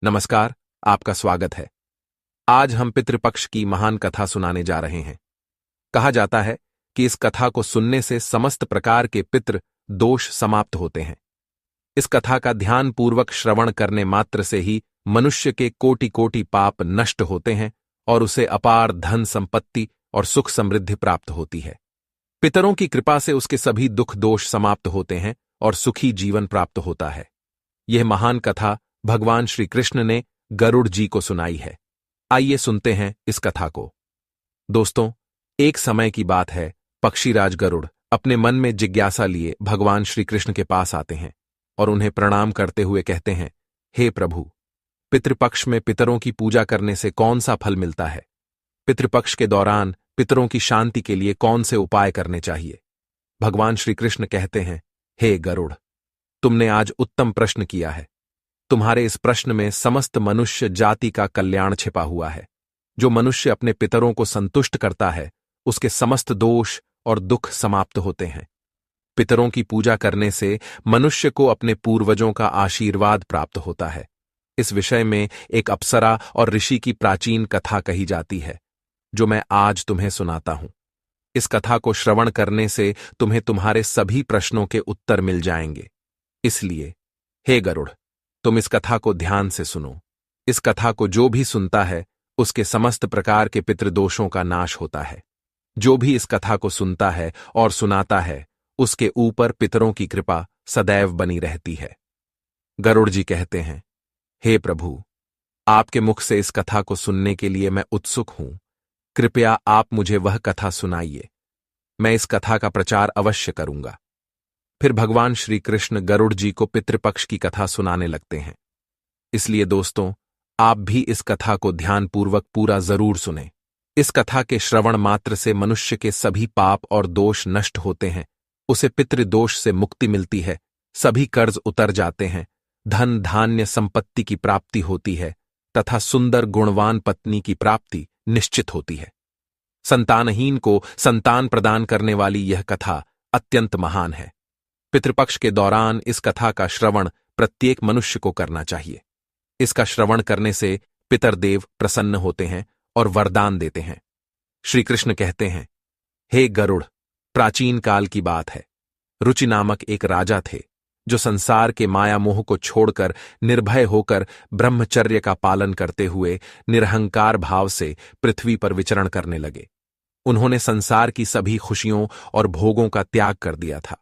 नमस्कार, आपका स्वागत है। आज हम पितृपक्ष की महान कथा सुनाने जा रहे हैं। कहा जाता है कि इस कथा को सुनने से समस्त प्रकार के पितृ दोष समाप्त होते हैं। इस कथा का ध्यानपूर्वक श्रवण करने मात्र से ही मनुष्य के कोटि कोटि पाप नष्ट होते हैं और उसे अपार धन संपत्ति और सुख समृद्धि प्राप्त होती है। पितरों की कृपा से उसके सभी दुख दोष समाप्त होते हैं और सुखी जीवन प्राप्त होता है। यह महान कथा भगवान श्री कृष्ण ने गरुड़ जी को सुनाई है। आइए सुनते हैं इस कथा को। दोस्तों, एक समय की बात है, पक्षीराज गरुड़ अपने मन में जिज्ञासा लिए भगवान श्री कृष्ण के पास आते हैं और उन्हें प्रणाम करते हुए कहते हैं, हे प्रभु, पितृपक्ष में पितरों की पूजा करने से कौन सा फल मिलता है? पितृपक्ष के दौरान पितरों की शांति के लिए कौन से उपाय करने चाहिए? भगवान श्री कृष्ण कहते हैं, हे गरुड़, तुमने आज उत्तम प्रश्न किया है। तुम्हारे इस प्रश्न में समस्त मनुष्य जाति का कल्याण छिपा हुआ है। जो मनुष्य अपने पितरों को संतुष्ट करता है, उसके समस्त दोष और दुख समाप्त होते हैं। पितरों की पूजा करने से मनुष्य को अपने पूर्वजों का आशीर्वाद प्राप्त होता है। इस विषय में एक अप्सरा और ऋषि की प्राचीन कथा कही जाती है, जो मैं आज तुम्हें सुनाता हूं। इस कथा को श्रवण करने से तुम्हें तुम्हारे सभी प्रश्नों के उत्तर मिल जाएंगे। इसलिए हे गरुड़, तुम इस कथा को ध्यान से सुनो। इस कथा को जो भी सुनता है, उसके समस्त प्रकार के पितृदोषों का नाश होता है। जो भी इस कथा को सुनता है और सुनाता है, उसके ऊपर पितरों की कृपा सदैव बनी रहती है। गरुड़ जी कहते हैं, हे प्रभु, आपके मुख से इस कथा को सुनने के लिए मैं उत्सुक हूं। कृपया आप मुझे वह कथा सुनाइए। मैं इस कथा का प्रचार अवश्य करूंगा। फिर भगवान श्री कृष्ण गरुड़ जी को पितृपक्ष की कथा सुनाने लगते हैं। इसलिए दोस्तों, आप भी इस कथा को ध्यानपूर्वक पूरा जरूर सुनें। इस कथा के श्रवण मात्र से मनुष्य के सभी पाप और दोष नष्ट होते हैं। उसे पितृदोष से मुक्ति मिलती है, सभी कर्ज उतर जाते हैं, धन धान्य संपत्ति की प्राप्ति होती है तथा सुंदर गुणवान पत्नी की प्राप्ति निश्चित होती है। संतानहीन को संतान प्रदान करने वाली यह कथा अत्यंत महान है। पितृपक्ष के दौरान इस कथा का श्रवण प्रत्येक मनुष्य को करना चाहिए। इसका श्रवण करने से पितरदेव प्रसन्न होते हैं और वरदान देते हैं। श्री कृष्ण कहते हैं, हे गरुड़, प्राचीन काल की बात है। रुचि नामक एक राजा थे, जो संसार के माया मोह को छोड़कर निर्भय होकर ब्रह्मचर्य का पालन करते हुए निरहंकार भाव से पृथ्वी पर विचरण करने लगे। उन्होंने संसार की सभी खुशियों और भोगों का त्याग कर दिया था।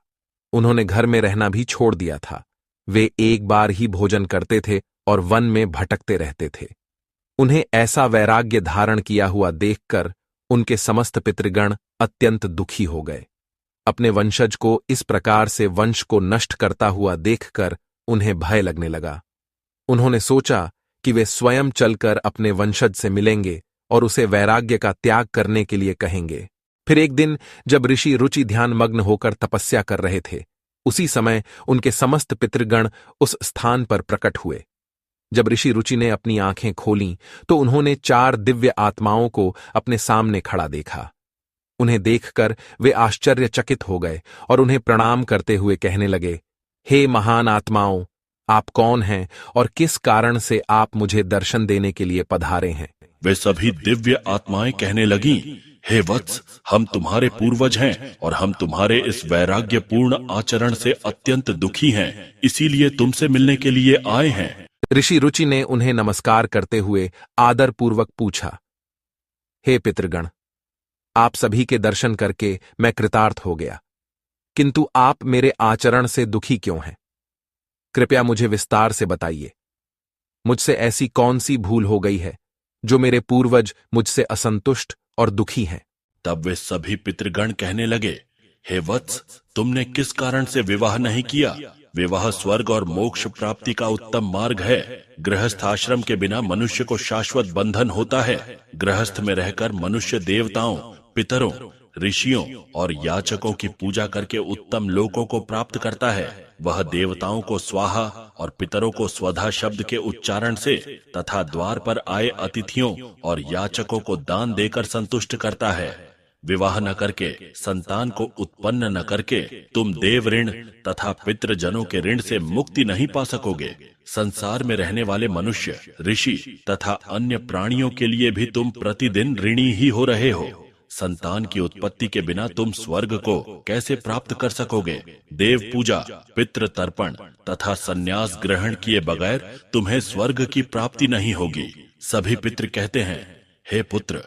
उन्होंने घर में रहना भी छोड़ दिया था। वे एक बार ही भोजन करते थे और वन में भटकते रहते थे। उन्हें ऐसा वैराग्य धारण किया हुआ देखकर उनके समस्त पितृगण अत्यंत दुखी हो गए। अपने वंशज को इस प्रकार से वंश को नष्ट करता हुआ देखकर उन्हें भय लगने लगा। उन्होंने सोचा कि वे स्वयं चलकर अपने वंशज से मिलेंगे और उसे वैराग्य का त्याग करने के लिए कहेंगे। फिर एक दिन जब ऋषि रुचि ध्यान मग्न होकर तपस्या कर रहे थे, उसी समय उनके समस्त पितृगण उस स्थान पर प्रकट हुए। जब ऋषि रुचि ने अपनी आंखें खोलीं तो उन्होंने 4 दिव्य आत्माओं को अपने सामने खड़ा देखा। उन्हें देखकर वे आश्चर्यचकित हो गए और उन्हें प्रणाम करते हुए कहने लगे, हे महान आत्माओं, आप कौन हैं और किस कारण से आप मुझे दर्शन देने के लिए पधारे हैं? वे सभी दिव्य आत्माएं कहने लगीं, हे वत्स, हम तुम्हारे पूर्वज हैं और हम तुम्हारे इस वैराग्यपूर्ण आचरण से अत्यंत दुखी हैं, इसीलिए तुमसे मिलने के लिए आए हैं। ऋषि रुचि ने उन्हें नमस्कार करते हुए आदरपूर्वक पूछा, हे पितृगण, आप सभी के दर्शन करके मैं कृतार्थ हो गया, किंतु आप मेरे आचरण से दुखी क्यों हैं? कृपया मुझे विस्तार से बताइए। मुझसे ऐसी कौन सी भूल हो गई है जो मेरे पूर्वज मुझसे असंतुष्ट और दुखी हैं? तब वे सभी पितृगण कहने लगे, हे वत्स, तुमने किस कारण से विवाह नहीं किया? विवाह स्वर्ग और मोक्ष प्राप्ति का उत्तम मार्ग है। गृहस्थ आश्रम के बिना मनुष्य को शाश्वत बंधन होता है। गृहस्थ में रहकर मनुष्य देवताओं, पितरों, ऋषियों और याचकों की पूजा करके उत्तम लोकों को प्राप्त करता है। वह देवताओं को स्वाहा और पितरों को स्वधा शब्द के उच्चारण से तथा द्वार पर आए अतिथियों और याचकों को दान देकर संतुष्ट करता है। विवाह न करके, संतान को उत्पन्न न करके तुम देव ऋण तथा पितृजनों के ऋण से मुक्ति नहीं पा सकोगे। संसार में रहने वाले मनुष्य, ऋषि तथा अन्य प्राणियों के लिए भी तुम प्रतिदिन ऋणी ही हो रहे हो। संतान की उत्पत्ति के बिना तुम स्वर्ग को कैसे प्राप्त कर सकोगे? देव पूजा, पितृ तर्पण तथा संन्यास ग्रहण किए बगैर तुम्हें स्वर्ग की प्राप्ति नहीं होगी। सभी पितृ कहते हैं, हे पुत्र,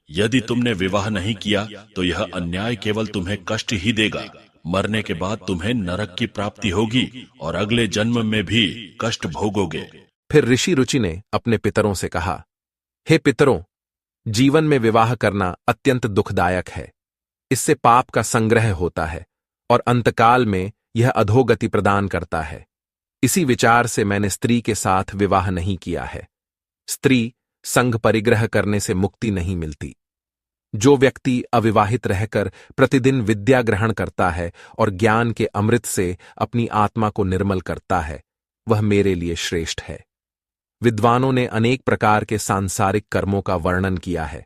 यदि तुमने विवाह नहीं किया तो यह अन्याय केवल तुम्हें कष्ट ही देगा। मरने के बाद तुम्हें नरक की प्राप्ति होगी और अगले जन्म में भी कष्ट भोगोगे। फिर ऋषि रुचि ने अपने पितरों से कहा, हे पितरों, जीवन में विवाह करना अत्यंत दुखदायक है। इससे पाप का संग्रह होता है और अंतकाल में यह अधोगति प्रदान करता है। इसी विचार से मैंने स्त्री के साथ विवाह नहीं किया है। स्त्री संग परिग्रह करने से मुक्ति नहीं मिलती। जो व्यक्ति अविवाहित रहकर प्रतिदिन विद्या ग्रहण करता है और ज्ञान के अमृत से अपनी आत्मा को निर्मल करता है, वह मेरे लिए श्रेष्ठ है। विद्वानों ने अनेक प्रकार के सांसारिक कर्मों का वर्णन किया है।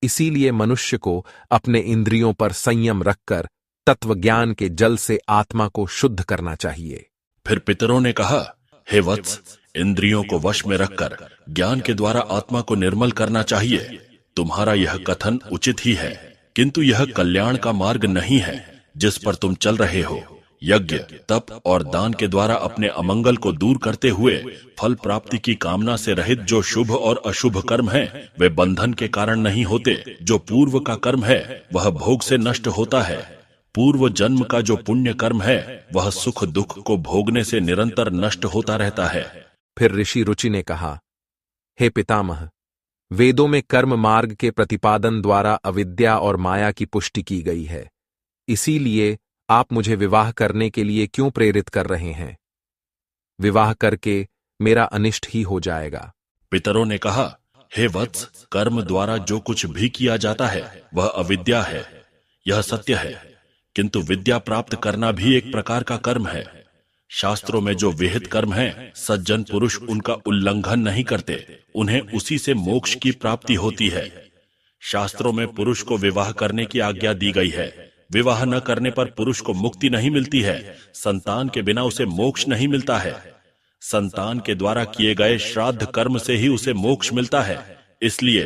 इसीलिए मनुष्य को अपने इंद्रियों पर संयम रखकर तत्वज्ञान के जल से आत्मा को शुद्ध करना चाहिए। फिर पितरों ने कहा, हे वत्स, इंद्रियों को वश में रखकर ज्ञान के द्वारा आत्मा को निर्मल करना चाहिए। तुम्हारा यह कथन उचित ही है, किंतु यह कल्याण का मार्ग नहीं है जिस पर तुम चल रहे हो। यज्ञ, तप और दान के द्वारा अपने अमंगल को दूर करते हुए फल प्राप्ति की कामना से रहित जो शुभ और अशुभ कर्म हैं, वे बंधन के कारण नहीं होते। जो पूर्व का कर्म है वह भोग से नष्ट होता है। पूर्व जन्म का जो पुण्य कर्म है वह सुख दुख को भोगने से निरंतर नष्ट होता रहता है। फिर ऋषि रुचि ने कहा, हे पितामह, वेदों में कर्म मार्ग के प्रतिपादन द्वारा अविद्या और माया की पुष्टि की गई है। इसीलिए आप मुझे विवाह करने के लिए क्यों प्रेरित कर रहे हैं? विवाह करके मेरा अनिष्ट ही हो जाएगा। पितरों ने कहा, हे वत्स, कर्म द्वारा जो कुछ भी किया जाता है वह अविद्या है, यह सत्य है। किंतु विद्या प्राप्त करना भी एक प्रकार का कर्म है। शास्त्रों में जो विहित कर्म हैं, सज्जन पुरुष उनका उल्लंघन नहीं करते, उन्हें उसी से मोक्ष की प्राप्ति होती है। शास्त्रों में पुरुष को विवाह करने की आज्ञा दी गई है। विवाह न करने पर पुरुष को मुक्ति नहीं मिलती है। संतान के बिना उसे मोक्ष नहीं मिलता है। संतान के द्वारा किए गए श्राद्ध कर्म से ही उसे मोक्ष मिलता है। इसलिए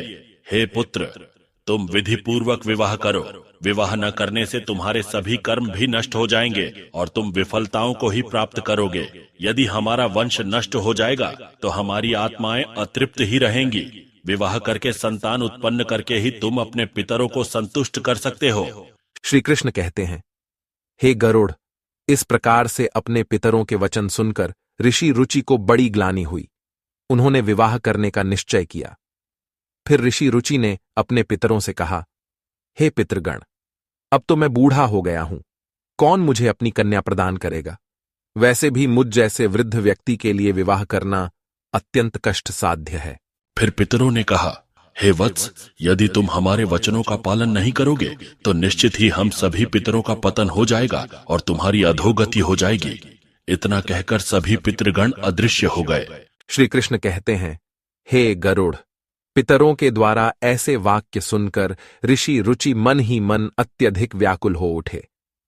हे पुत्र, तुम विधि पूर्वक विवाह करो। विवाह न करने से तुम्हारे सभी कर्म भी नष्ट हो जाएंगे और तुम विफलताओं को ही प्राप्त करोगे। यदि हमारा वंश नष्ट हो जाएगा तो हमारी आत्माएं अतृप्त ही रहेंगी। विवाह करके संतान उत्पन्न करके ही तुम अपने पितरों को संतुष्ट कर सकते हो। श्री कृष्ण कहते हैं, हे गरुड़, इस प्रकार से अपने पितरों के वचन सुनकर ऋषि रुचि को बड़ी ग्लानि हुई। उन्होंने विवाह करने का निश्चय किया। फिर ऋषि रुचि ने अपने पितरों से कहा, हे पितृगण, अब तो मैं बूढ़ा हो गया हूं, कौन मुझे अपनी कन्या प्रदान करेगा? वैसे भी मुझ जैसे वृद्ध व्यक्ति के लिए विवाह करना अत्यंत कष्ट साध्य है। फिर पितरों ने कहा, हे वत्स, यदि तुम हमारे वचनों का पालन नहीं करोगे तो निश्चित ही हम सभी पितरों का पतन हो जाएगा और तुम्हारी अधोगति हो जाएगी। इतना कहकर सभी पितृगण अदृश्य हो गए। श्री कृष्ण कहते हैं, हे गरुड़, पितरों के द्वारा ऐसे वाक्य सुनकर ऋषि रुचि मन ही मन अत्यधिक व्याकुल हो उठे।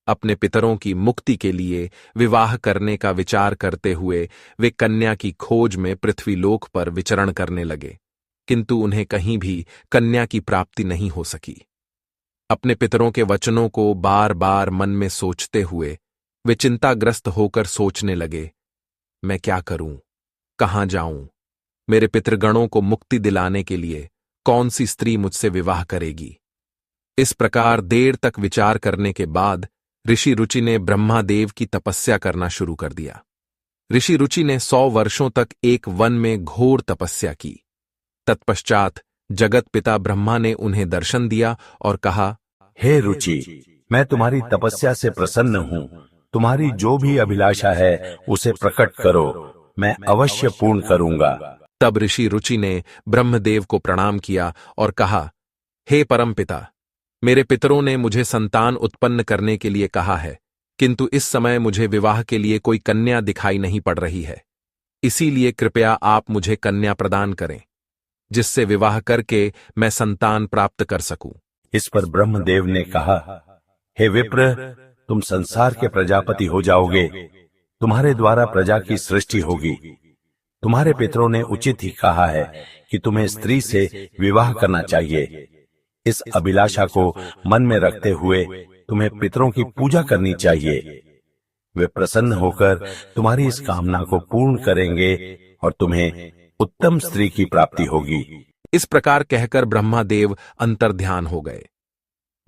अपने पितरों की मुक्ति के लिए विवाह करने का विचार करते हुए वे कन्या की खोज में पृथ्वीलोक पर विचरण करने लगे, किंतु उन्हें कहीं भी कन्या की प्राप्ति नहीं हो सकी। अपने पितरों के वचनों को बार बार मन में सोचते हुए वे चिंताग्रस्त होकर सोचने लगे, मैं क्या करूं, कहां जाऊं? मेरे पितृगणों को मुक्ति दिलाने के लिए कौन सी स्त्री मुझसे विवाह करेगी? इस प्रकार देर तक विचार करने के बाद ऋषि रुचि ने ब्रह्मादेव की तपस्या करना शुरू कर दिया। ऋषि रुचि ने 100 वर्षों तक एक वन में घोर तपस्या की। तत्पश्चात जगत पिता ब्रह्मा ने उन्हें दर्शन दिया और कहा, हे रुचि, मैं तुम्हारी तपस्या से प्रसन्न हूँ। तुम्हारी जो भी अभिलाषा है उसे प्रकट करो, मैं अवश्य पूर्ण करूंगा। तब ऋषि रुचि ने ब्रह्मदेव को प्रणाम किया और कहा, हे परमपिता, मेरे पितरों ने मुझे संतान उत्पन्न करने के लिए कहा है, किंतु इस समय मुझे विवाह के लिए कोई कन्या दिखाई नहीं पड़ रही है। इसीलिए कृपया आप मुझे कन्या प्रदान करें, जिससे विवाह करके मैं संतान प्राप्त कर सकूं। इस पर ब्रह्मदेव ने कहा, हे विप्र, तुम संसार के प्रजापति हो जाओगे। तुम्हारे द्वारा प्रजा की सृष्टि होगी। तुम्हारे पितरों ने उचित ही कहा है कि तुम्हें स्त्री से विवाह करना चाहिए। इस अभिलाषा को मन में रखते हुए तुम्हें पितरों की पूजा करनी चाहिए। वे प्रसन्न होकर तुम्हारी इस कामना को पूर्ण करेंगे और तुम्हें उत्तम स्त्री की प्राप्ति होगी। इस प्रकार कहकर ब्रह्मादेव अंतर्ध्यान हो गए।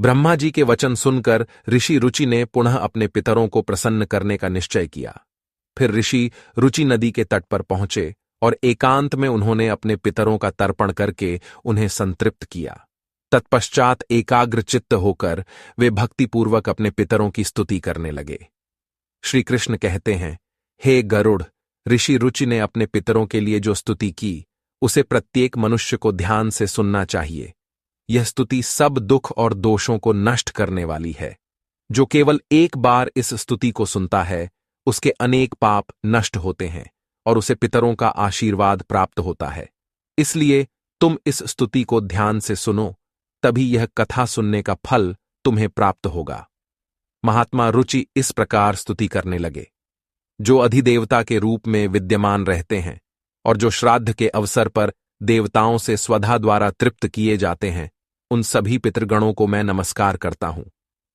ब्रह्मा जी के वचन सुनकर ऋषि रुचि ने पुनः अपने पितरों को प्रसन्न करने का निश्चय किया। फिर ऋषि रुचि नदी के तट पर पहुंचे और एकांत में उन्होंने अपने पितरों का तर्पण करके उन्हें संतृप्त किया। तत्पश्चात एकाग्र चित्त होकर वे भक्तिपूर्वक अपने पितरों की स्तुति करने लगे। श्री कृष्ण कहते हैं, हे गरुड़, ऋषि रुचि ने अपने पितरों के लिए जो स्तुति की उसे प्रत्येक मनुष्य को ध्यान से सुनना चाहिए। यह स्तुति सब दुख और दोषों को नष्ट करने वाली है। जो केवल एक बार इस स्तुति को सुनता है उसके अनेक पाप नष्ट होते हैं और उसे पितरों का आशीर्वाद प्राप्त होता है। इसलिए तुम इस स्तुति को ध्यान से सुनो, तभी यह कथा सुनने का फल तुम्हें प्राप्त होगा। महात्मा रुचि इस प्रकार स्तुति करने लगे। जो अधिदेवता के रूप में विद्यमान रहते हैं और जो श्राद्ध के अवसर पर देवताओं से स्वधा द्वारा तृप्त किए जाते हैं, उन सभी पितृगणों को मैं नमस्कार करता हूं।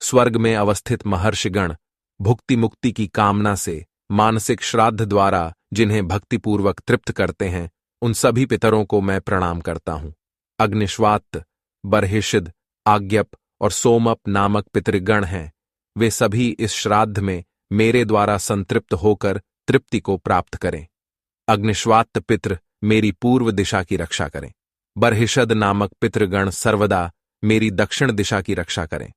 स्वर्ग में अवस्थित महर्षिगण भुक्ति मुक्ति की कामना से मानसिक श्राद्ध द्वारा जिन्हें भक्तिपूर्वक तृप्त करते हैं, उन सभी पितरों को मैं प्रणाम करता हूं। अग्निश्वात, बर्हिषिद, आज्ञप और सोमप नामक पितृगण हैं। वे सभी इस श्राद्ध में मेरे द्वारा संतृप्त होकर तृप्ति को प्राप्त करें। अग्निश्वात पितृ मेरी पूर्व दिशा की रक्षा करें। बर्हिषद नामक पितृगण सर्वदा मेरी दक्षिण दिशा की रक्षा करें।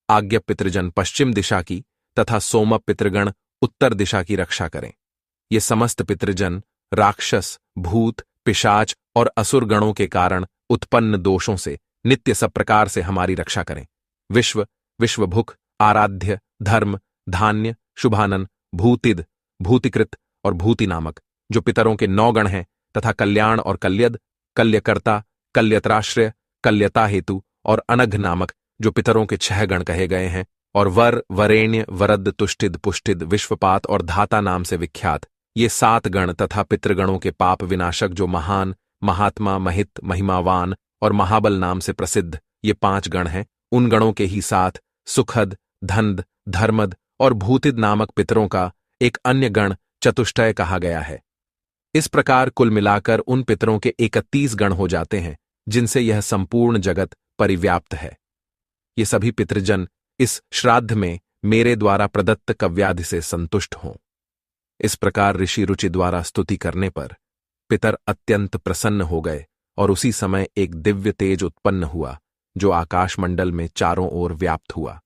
आज्ञप पितृजन पश्चिम दिशा की तथा सोमप पितृगण उत्तर दिशा की रक्षा करें। ये समस्त पितृजन राक्षस, भूत, पिशाच और असुर गणों के कारण उत्पन्न दोषों से नित्य सब प्रकार से हमारी रक्षा करें। विश्व, विश्वभुक, आराध्य, धर्म, धान्य, शुभानन, भूतिद, भूतिकृत और भूति नामक जो पितरों के 9 गण हैं, तथा कल्याण और कल्यद, कल्यकर्ता, कल्यत्राश्रय, कल्यता हेतु और अनघ नामक जो पितरों के 6 गण कहे गए हैं, और वर, वरेण्य, वरद, तुष्टिद, पुष्टिद, विश्वपात और धाता नाम से विख्यात ये 7 गण तथा पितृगणों के पाप विनाशक जो महान, महात्मा, महित, महिमावान और महाबल नाम से प्रसिद्ध ये 5 गण हैं, उन गणों के ही साथ सुखद, धनद, धर्मद और भूतिद नामक पितरों का एक अन्य गण चतुष्टय कहा गया है। इस प्रकार कुल मिलाकर उन पितरों के 31 गण हो जाते हैं, जिनसे यह संपूर्ण जगत परिव्याप्त है। ये सभी पितृजन इस श्राद्ध में मेरे द्वारा प्रदत्त कव्याधि से संतुष्ट हों। इस प्रकार ऋषि रुचि द्वारा स्तुति करने पर पितर अत्यंत प्रसन्न हो गए और उसी समय एक दिव्य तेज उत्पन्न हुआ जो आकाशमंडल में चारों ओर व्याप्त हुआ।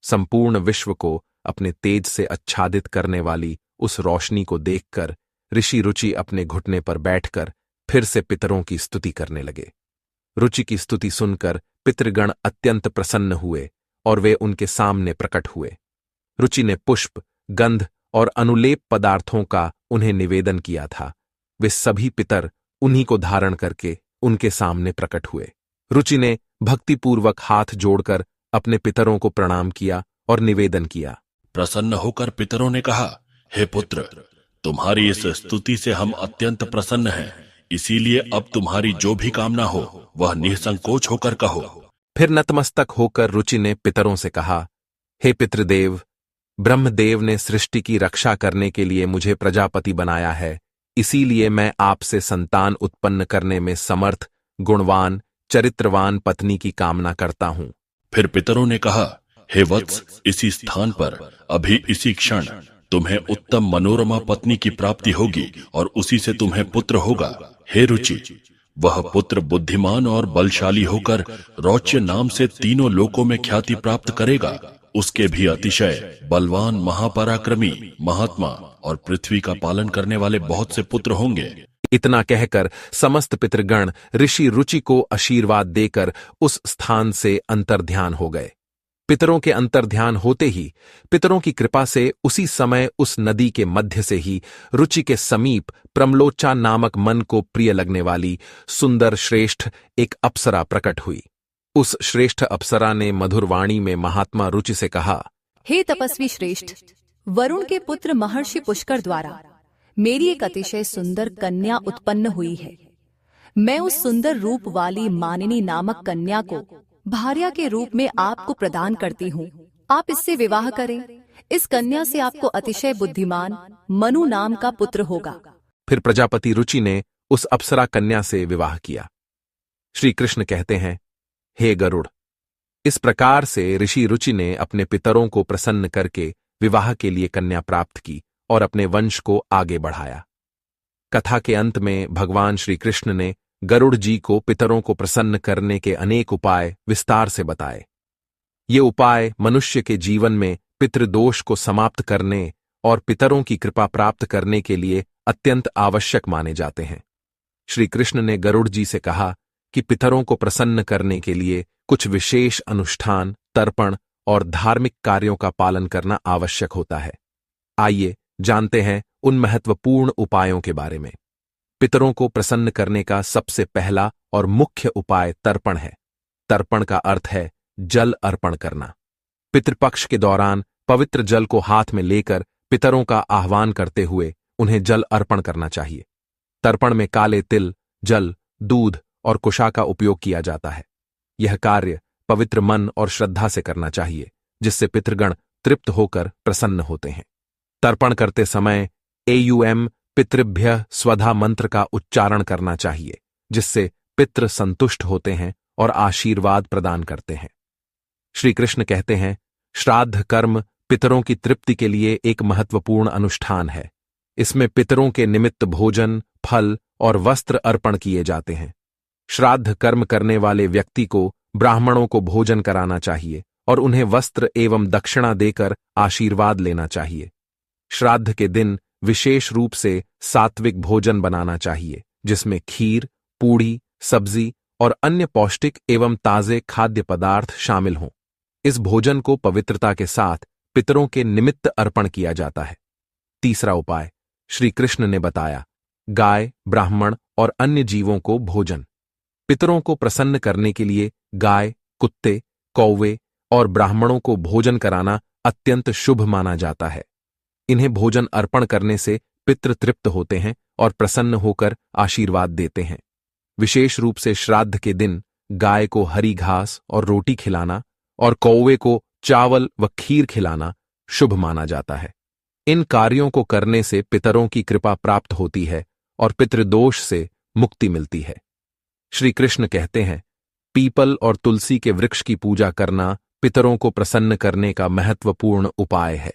संपूर्ण विश्व को अपने तेज से आच्छादित करने वाली उस रोशनी को देखकर ऋषि रुचि अपने घुटने पर बैठकर फिर से पितरों की स्तुति करने लगे। रुचि की स्तुति सुनकर पितृगण अत्यंत प्रसन्न हुए और वे उनके सामने प्रकट हुए। रुचि ने पुष्प, गंध और अनुलेप पदार्थों का उन्हें निवेदन किया था। वे सभी पितर उन्हीं को धारण करके उनके सामने प्रकट हुए। रुचि ने भक्तिपूर्वक हाथ जोड़कर अपने पितरों को प्रणाम किया और निवेदन किया। प्रसन्न होकर पितरों ने कहा, हे पुत्र, तुम्हारी इस स्तुति से हम अत्यंत प्रसन्न हैं, इसीलिए अब तुम्हारी जो भी कामना हो वह निसंकोच होकर कहो। फिर नतमस्तक होकर रुचि ने पितरों से कहा, हे पितृदेव, ब्रह्मदेव ने सृष्टि की रक्षा करने के लिए मुझे प्रजापति बनाया है, इसीलिए मैं आपसे संतान उत्पन्न करने में समर्थ, गुणवान, चरित्रवान पत्नी की कामना करता हूं। फिर पितरों ने कहा, हे वत्स, इसी स्थान पर अभी इसी क्षण तुम्हें उत्तम मनोरमा पत्नी की प्राप्ति होगी और उसी से तुम्हें पुत्र होगा। हे रुचि, वह पुत्र बुद्धिमान और बलशाली होकर रौच्य नाम से तीनों लोकों में ख्याति प्राप्त करेगा। उसके भी अतिशय बलवान, महापराक्रमी, महात्मा और पृथ्वी का पालन करने वाले बहुत से पुत्र होंगे। इतना कहकर समस्त पितृगण ऋषि रुचि को आशीर्वाद देकर उस स्थान से अंतर्ध्यान हो गए। पितरों के अंतर्ध्यान होते ही पितरों की कृपा से उसी समय उस नदी के मध्य से ही रुचि के समीप प्रमलोचा नामक मन को प्रिय लगने वाली सुंदर श्रेष्ठ एक अप्सरा प्रकट हुई। उस श्रेष्ठ अप्सरा ने मधुर वाणी में महात्मा रुचि से कहा, हे तपस्वी श्रेष्ठ, वरुण के पुत्र महर्षि पुष्कर द्वारा मेरी एक अतिशय सुंदर कन्या उत्पन्न हुई है। मैं उस सुंदर रूप वाली मानिनी नामक कन्या को भार्या के रूप में आपको प्रदान करती हूँ। आप इससे विवाह करें। इस कन्या से आपको अतिशय बुद्धिमान मनु नाम का पुत्र होगा। फिर प्रजापति रुचि ने उस अप्सरा कन्या से विवाह किया। श्री कृष्ण कहते हैं, हे गरुड़, इस प्रकार से ऋषि रुचि ने अपने पितरों को प्रसन्न करके विवाह के लिए कन्या प्राप्त की और अपने वंश को आगे बढ़ाया। कथा के अंत में भगवान श्री कृष्ण ने गरुड़ जी को पितरों को प्रसन्न करने के अनेक उपाय विस्तार से बताए। ये उपाय मनुष्य के जीवन में पितृदोष को समाप्त करने और पितरों की कृपा प्राप्त करने के लिए अत्यंत आवश्यक माने जाते हैं। श्री कृष्ण ने गरुड़ जी से कहा कि पितरों को प्रसन्न करने के लिए कुछ विशेष अनुष्ठान, तर्पण और धार्मिक कार्यों का पालन करना आवश्यक होता है। आइए जानते हैं उन महत्वपूर्ण उपायों के बारे में। पितरों को प्रसन्न करने का सबसे पहला और मुख्य उपाय तर्पण है। तर्पण का अर्थ है जल अर्पण करना। पितृपक्ष के दौरान पवित्र जल को हाथ में लेकर पितरों का आह्वान करते हुए उन्हें जल अर्पण करना चाहिए। तर्पण में काले तिल, जल, दूध और कुशा का उपयोग किया जाता है। यह कार्य पवित्र मन और श्रद्धा से करना चाहिए, जिससे पितृगण तृप्त होकर प्रसन्न होते हैं। तर्पण करते समय एयुएम पितृभ्य स्वधा मंत्र का उच्चारण करना चाहिए, जिससे पितृ संतुष्ट होते हैं और आशीर्वाद प्रदान करते हैं। श्री कृष्ण कहते हैं, श्राद्ध कर्म पितरों की तृप्ति के लिए एक महत्वपूर्ण अनुष्ठान है। इसमें पितरों के निमित्त भोजन, फल और वस्त्र अर्पण किए जाते हैं। श्राद्ध कर्म करने वाले व्यक्ति को ब्राह्मणों को भोजन कराना चाहिए और उन्हें वस्त्र एवं दक्षिणा देकर आशीर्वाद लेना चाहिए। श्राद्ध के दिन विशेष रूप से सात्विक भोजन बनाना चाहिए, जिसमें खीर, पूड़ी, सब्जी और अन्य पौष्टिक एवं ताजे खाद्य पदार्थ शामिल हों। इस भोजन को पवित्रता के साथ पितरों के निमित्त अर्पण किया जाता है। तीसरा उपाय श्री कृष्ण ने बताया, गाय, ब्राह्मण और अन्य जीवों को भोजन। पितरों को प्रसन्न करने के लिए गाय, कुत्ते, कौवे और ब्राह्मणों को भोजन कराना अत्यंत शुभ माना जाता है। इन्हें भोजन अर्पण करने से पितृ तृप्त होते हैं और प्रसन्न होकर आशीर्वाद देते हैं। विशेष रूप से श्राद्ध के दिन गाय को हरी घास और रोटी खिलाना और कौवे को चावल व खीर खिलाना शुभ माना जाता है। इन कार्यों को करने से पितरों की कृपा प्राप्त होती है और पितृदोष से मुक्ति मिलती है। श्री कृष्ण कहते हैं, पीपल और तुलसी के वृक्ष की पूजा करना पितरों को प्रसन्न करने का महत्वपूर्ण उपाय है।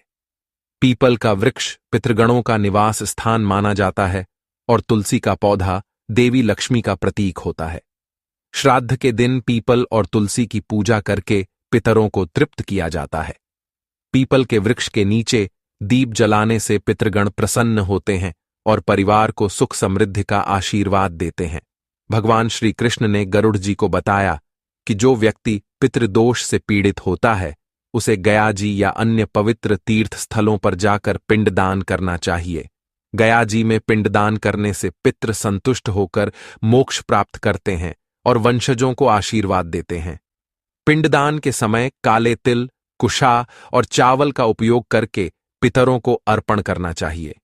पीपल का वृक्ष पितृगणों का निवास स्थान माना जाता है और तुलसी का पौधा देवी लक्ष्मी का प्रतीक होता है। श्राद्ध के दिन पीपल और तुलसी की पूजा करके पितरों को तृप्त किया जाता है। पीपल के वृक्ष के नीचे दीप जलाने से पितृगण प्रसन्न होते हैं और परिवार को सुख समृद्धि का आशीर्वाद देते हैं। भगवान श्री कृष्ण ने गरुड़ जी को बताया कि जो व्यक्ति पितृदोष से पीड़ित होता है, उसे गया जी या अन्य पवित्र तीर्थ स्थलों पर जाकर पिंडदान करना चाहिए। गया जी में पिंडदान करने से पितृ संतुष्ट होकर मोक्ष प्राप्त करते हैं और वंशजों को आशीर्वाद देते हैं। पिंडदान के समय काले तिल, कुशा और चावल का उपयोग करके पितरों को अर्पण करना चाहिए।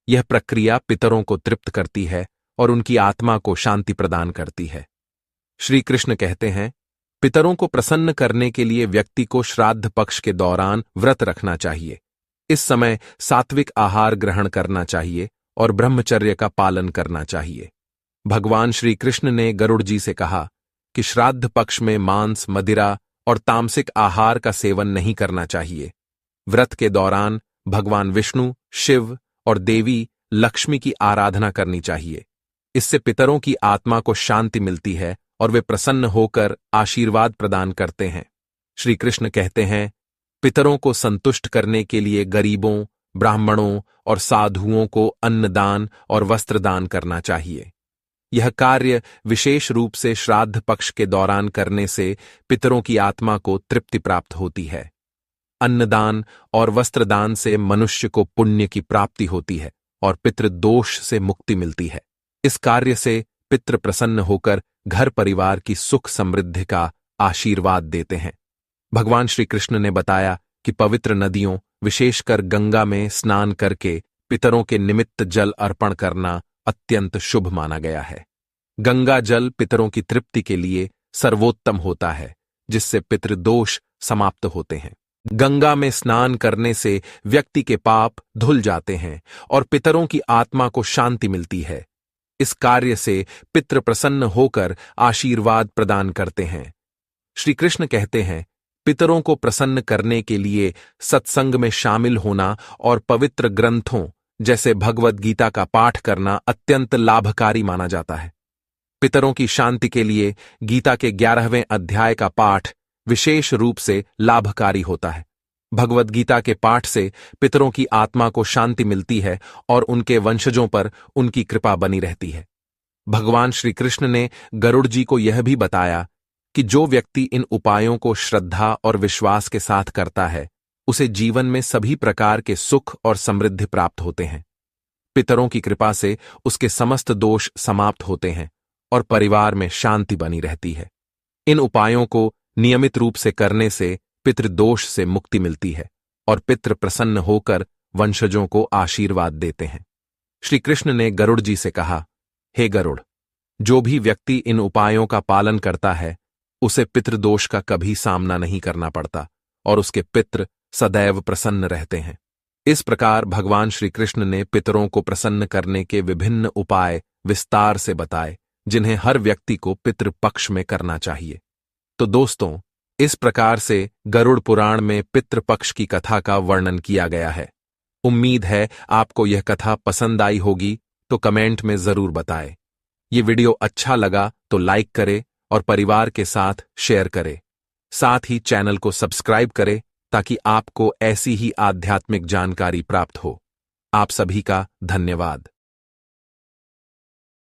यह प्रक्रिया पितरों को तृप्त करती है और उनकी आत्मा को शांति प्रदान करती है। श्री कृष्ण कहते हैं, पितरों को प्रसन्न करने के लिए व्यक्ति को श्राद्ध पक्ष के दौरान व्रत रखना चाहिए। इस समय सात्विक आहार ग्रहण करना चाहिए और ब्रह्मचर्य का पालन करना चाहिए। भगवान श्री कृष्ण ने गरुड़ जी से कहा कि श्राद्ध पक्ष में मांस, मदिरा और तामसिक आहार का सेवन नहीं करना चाहिए। व्रत के दौरान भगवान विष्णु, शिव और देवी लक्ष्मी की आराधना करनी चाहिए। इससे पितरों की आत्मा को शांति मिलती है और वे प्रसन्न होकर आशीर्वाद प्रदान करते हैं। श्री कृष्ण कहते हैं, पितरों को संतुष्ट करने के लिए गरीबों, ब्राह्मणों और साधुओं को अन्नदान और वस्त्रदान करना चाहिए। यह कार्य विशेष रूप से श्राद्ध पक्ष के दौरान करने से पितरों की आत्मा को तृप्ति प्राप्त होती है। अन्नदान और वस्त्रदान से मनुष्य को पुण्य की प्राप्ति होती है और पितृदोष से मुक्ति मिलती है। इस कार्य से पितृ प्रसन्न होकर घर परिवार की सुख समृद्धि का आशीर्वाद देते हैं। भगवान श्री कृष्ण ने बताया कि पवित्र नदियों, विशेषकर गंगा में स्नान करके पितरों के निमित्त जल अर्पण करना अत्यंत शुभ माना गया है। गंगा जल पितरों की तृप्ति के लिए सर्वोत्तम होता है, जिससे पितृदोष समाप्त होते हैं। गंगा में स्नान करने से व्यक्ति के पाप धुल जाते हैं और पितरों की आत्मा को शांति मिलती है। इस कार्य से पितृ प्रसन्न होकर आशीर्वाद प्रदान करते हैं। श्री कृष्ण कहते हैं, पितरों को प्रसन्न करने के लिए सत्संग में शामिल होना और पवित्र ग्रंथों जैसे भगवद गीता का पाठ करना अत्यंत लाभकारी माना जाता है। पितरों की शांति के लिए गीता के 11वें अध्याय का पाठ विशेष रूप से लाभकारी होता है। भगवद गीता के पाठ से पितरों की आत्मा को शांति मिलती है और उनके वंशजों पर उनकी कृपा बनी रहती है। भगवान श्री कृष्ण ने गरुड़ जी को यह भी बताया कि जो व्यक्ति इन उपायों को श्रद्धा और विश्वास के साथ करता है, उसे जीवन में सभी प्रकार के सुख और समृद्धि प्राप्त होते हैं। पितरों की कृपा से उसके समस्त दोष समाप्त होते हैं और परिवार में शांति बनी रहती है। इन उपायों को नियमित रूप से करने से पितृदोष से मुक्ति मिलती है और पितृ प्रसन्न होकर वंशजों को आशीर्वाद देते हैं। श्री कृष्ण ने गरुड़ जी से कहा, हे गरुड़, जो भी व्यक्ति इन उपायों का पालन करता है, उसे पितृदोष का कभी सामना नहीं करना पड़ता और उसके पितृ सदैव प्रसन्न रहते हैं। इस प्रकार भगवान श्री कृष्ण ने पितरों को प्रसन्न करने के विभिन्न उपाय विस्तार से बताए, जिन्हें हर व्यक्ति को पितृपक्ष में करना चाहिए। तो दोस्तों, इस प्रकार से गरुड़ पुराण में पितृपक्ष की कथा का वर्णन किया गया है। उम्मीद है आपको यह कथा पसंद आई होगी, तो कमेंट में जरूर बताएं। ये वीडियो अच्छा लगा तो लाइक करें और परिवार के साथ शेयर करें। साथ ही चैनल को सब्सक्राइब करें ताकि आपको ऐसी ही आध्यात्मिक जानकारी प्राप्त हो। आप सभी का धन्यवाद।